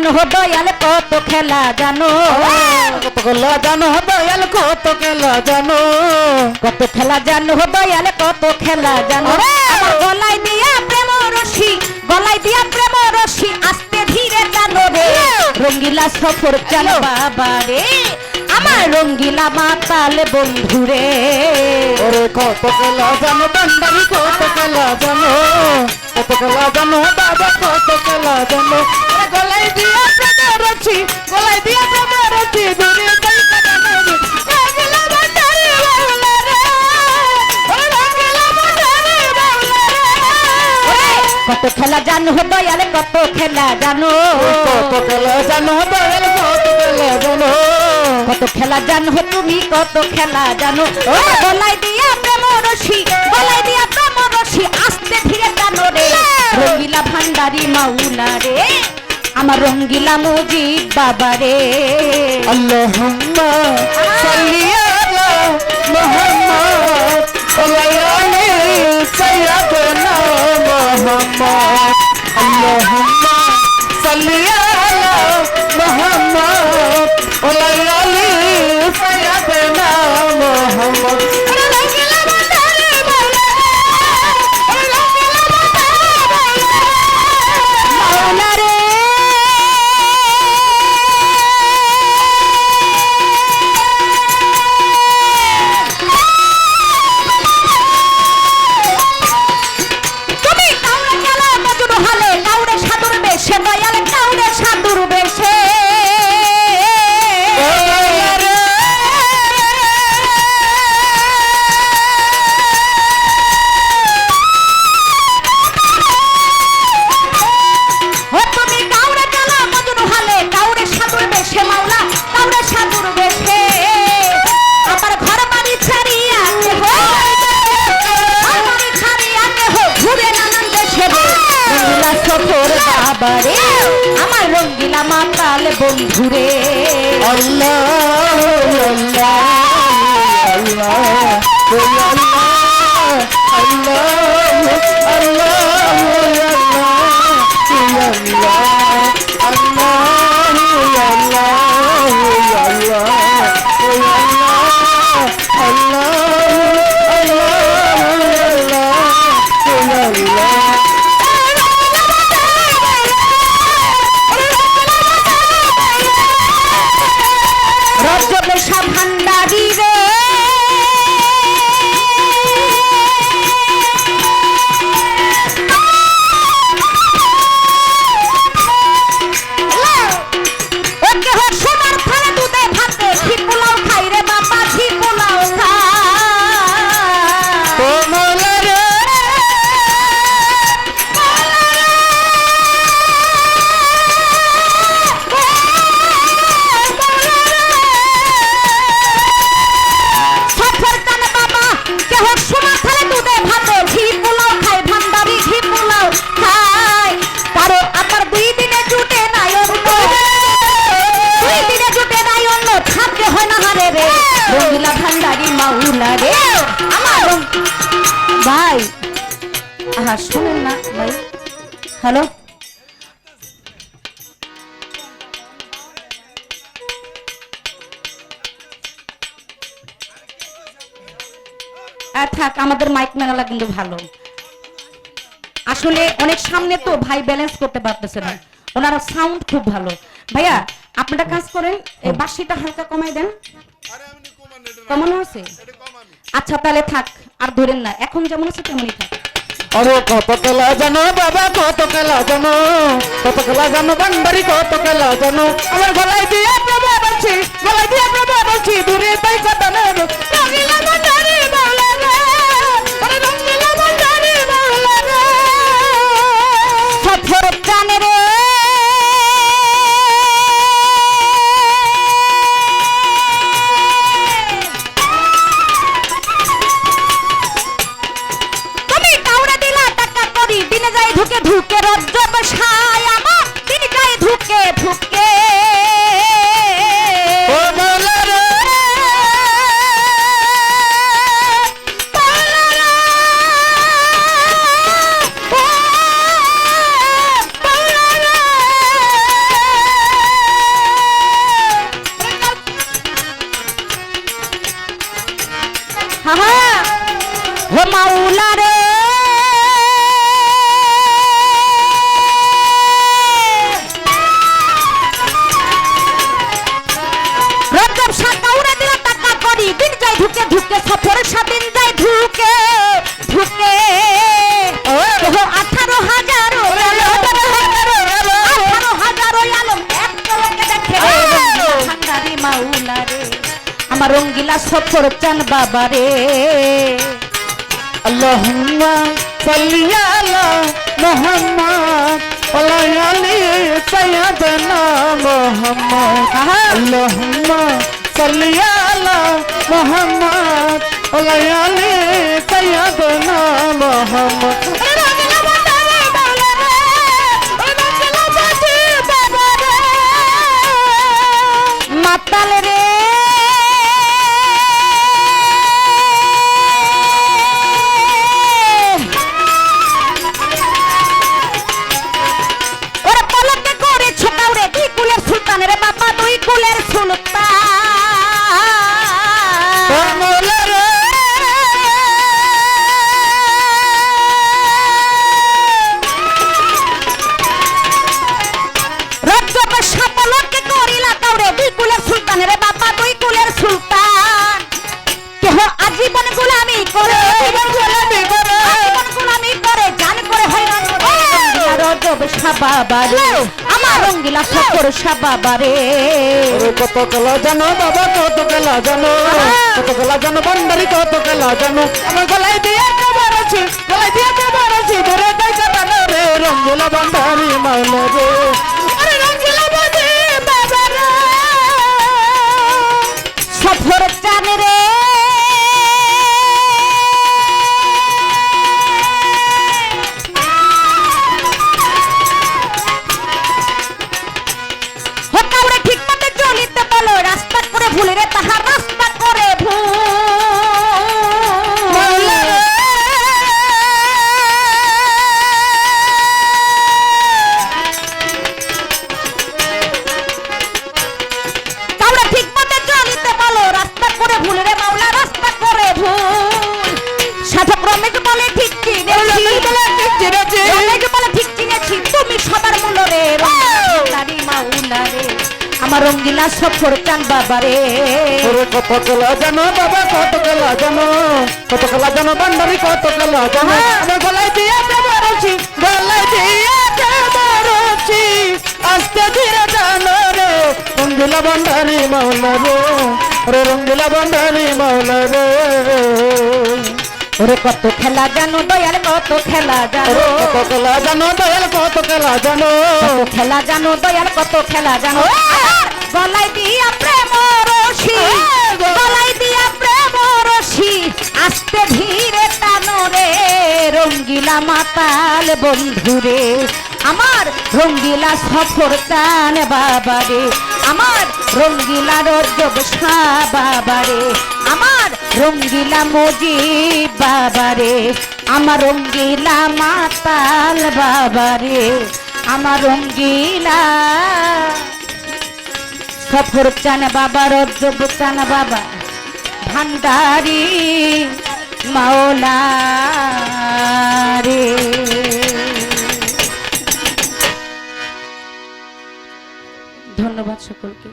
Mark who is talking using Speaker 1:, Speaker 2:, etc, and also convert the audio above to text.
Speaker 1: জানো দয়াল কত খেলা জানো,
Speaker 2: কত খেলা জানো দয়াল কত খেলা জানো,
Speaker 1: কত খেলা জানো দয়াল কত খেলা জানো। আমার গলায় দিয়া প্রেম রশি, গলায় দিয়া প্রেম রশি আস্তে ধীরে জানো রে। রঙ্গিলা সফর চালো বাবা রে, আমার রঙ্গিলা মাতাল বন্ধু রে।
Speaker 2: ওরে কত খেলা জানো ভান্ডারি কত খেলা জানো, কত খেলা জানো বাবা কত খেলা জানো। গলায় দিয়া প্রেমের রশি, গলায় দিয়া প্রেমের রশি দূরে যাই কাটানো রে। রঙ্গিলা ভান্ডারি বাউলা রে, ওরে রঙ্গিলা ভান্ডারি বাউলা রে।
Speaker 1: কত খেলা জানো দয়াল কত খেলা জানো,
Speaker 2: কত খেলা জানো দয়াল কত খেলা জানো,
Speaker 1: কত খেলা জানো তুমি কত খেলা জানো। গলায় দিয়া প্রেম রশি, গলায় দিয়া প্রেম রশি আস্তে ধীরে জানো রে। রঙ্গিলা ভান্ডারি মাওলা রে, আমার রঙ্গিলা মুজিব বাবা রে।
Speaker 2: আল্লাহুম্মা সাল্লি আলা মুহাম্মদ ওয়া আলি সাইয়্যিদিনা মুহাম্মদ। আল্লাহুম্মা সাল্লি আলা মুহাম্মদ ওয়া আলি সাইয়্যিদিনা মুহাম্মদ।
Speaker 1: মাওলা রে তুমি কাউরে গেলা মজুর হালে, কাউরে সাধুর বেশে দয়াল কাউরে সাধুর বেশে। তুমি কাউরে গেলা মজুর হালে, কাউরে সাধুর বেশে মাওলা কাউরে সাধুর বেশে। আমার ঘর বাড়ি ছাড়িয়া কেহ, ঘর বাড়ি ছাড়িয়া কেহ ঘুরে নানান দেশে রে। রঙ্গিলা সফর বাবা রে, আমার রঙ্গিলা মাতাল বন্ধু রে।
Speaker 2: আল্লাহ আল্লাহ আল্লাহ আল্লাহ আল্লাহ
Speaker 1: রজবেশা ভান্ডারি রে, ওকে হোক সোনার থালে দুধে ভাতে ঘি পোলাও খাই রে বাবা ঘি পোলাও খাই। সফর জানে বাবা কে হোক সোনার থালে দুধে ভাতে ঘি পোলাও খাই, ভান্ডারি ঘি পোলাও খাই। কারো আমার 2 দিনে জুটে নাই অন্য, 2 দিনে জুটে নাই অন্য থাকতে হয় না হারে রে। রঙ্গিলা ভান্ডারি মাওলা রে, আমার ভাই আহা শুনেন না ভাই। হ্যালো থাক, আমাদের মাইক মেলালা কিন্তু ভালো। আসলে অনেক সামনে তো ভাই ব্যালেন্স করতে পারতেছে না, ওনারা সাউন্ড খুব ভালো। ভাইয়া আপনারা কাজ করেন, এই বাঁশিটা হালকা কমাই দেন। কমানো আছে? আচ্ছা তাহলে থাক, আর ধরেন না, এখন যেমন আছে তেমনই থাক।
Speaker 2: আরে কত খেলা জানো বাবা কত খেলা জানো, কত খেলা জানো ভান্ডারি কত খেলা জানো। আমার গলায় দিয়ে প্রেমে বলছি, গলায় দিয়ে প্রেমে বলছি দূরে তাই কাটানো রে। রঙ্গিলা ভান্ডারি বাউলা রে, ওরে রঙ্গিলা ভান্ডারি বাউলা রে।
Speaker 1: সফর জানে রে তুমি কাউরে দিলা টাকা করি, দিনে যাই ঢুকে ঢুকে রজ্জব সায় আমার দিনে যাই ঢুকে ঢুকে।
Speaker 2: ও বাউলা রে
Speaker 1: হে মাওলা রে রজব সাকাউরে দিল টাকা করি দিন যায় ঢুকে ঢুকে সফরের সাদিন যায় ঢুকে ঢুকে 18,000 আলম এক কলকে দেখে ভান্ডারি মাওলা রে আমার রঙ্গিলা সফর চান বাবা রে
Speaker 2: আল্লাহুম্মা সাল্লি আলা মুহাম্মদ ওয়া আলি সাইয়্যিদানা মুহাম্মদ আল্লাহুম্মা সাল্লি আলা মুহাম্মদ ওয়া আলি সাইয়্যিদানা মুহাম্মদ
Speaker 1: মাতাল রে ওরে পলকে করে ছোটাউরে দুই কুলের সুলতান রে বাবা দুই কুলের সুলতান রজব সাপলকে করিলা কাউরে দুই কুলের সুলতান রে বাবা দুই কুলের সুলতান কেহ আজীবন গোলামি করে আজীবন গোলামি করে জান করে হয়রান রজব সাবাবারে আমার রঙ্গিলা সফর সাবাবারে
Speaker 2: কত খেলা জানো বাবা কত খেলা জানো কত খেলা জানো ভান্ডারি কত খেলা জানো আমার গলায় দিয়ে খবর আছে গলায় দিয়ে খবর আছে ধরে তাই কাটানো রে রঙ্গিলা ভান্ডারি মাওলা রে
Speaker 1: আরে রঙ্গিলা বাজে বাবা রে সফর চান রে হকাউরে ঠিক মতে চলিতে বলো রাস্তা করে ভুলে রে তাহার রাস্তা করে ভুল কাউরে ঠিক মতে চলিতে বলো রাস্তা করে ভুল রে মাওলা রাস্তা করে ভুল সাধক রমেশ বলে ঠিক চিনেছি রমেশ বলে ঠিক চিনেছি তুমি সবার মূল রে রঙ্গিলারি মাওলা রে আমার রঙ্গিলা সফর চান বাবা রে
Speaker 2: ওরে কত খেলা জানো বাবা কত খেলা জানো কত খেলা জানো ভান্ডারি কত খেলা জানো আমার গলায় দিয়ে খবর আছে গলায় দিয়ে খবর আছে আস্তে ধীরে জানো রে রঙ্গিলা ভান্ডারি মাওলা রে ওরে রঙ্গিলা ভান্ডারি মাওলা রে
Speaker 1: ওরে কত খেলা জানো দয়াল কত খেলা জানো
Speaker 2: কত খেলা জানো দয়াল কত খেলা জানো
Speaker 1: কত খেলা জানো দয়াল কত খেলা জানো গলায় দিয়া প্রেম রশি গলায় দিয়া প্রেম রশি আস্তে ধীরে টানো রে রঙ্গিলা মাতাল বন্ধুরে আমার রঙ্গিলা সফর চান বাবা রে আমার রঙ্গিলা রজব শাহ বাবা রে আমার রঙ্গিলা মজিব বাবা রে আমার রঙ্গিলা মাতাল বাবা রে আমার রঙ্গিলা সফর চান বাবা রজব চান বাবা ভান্ডারি মাওলা রে ধন্যবাদ সকলকে।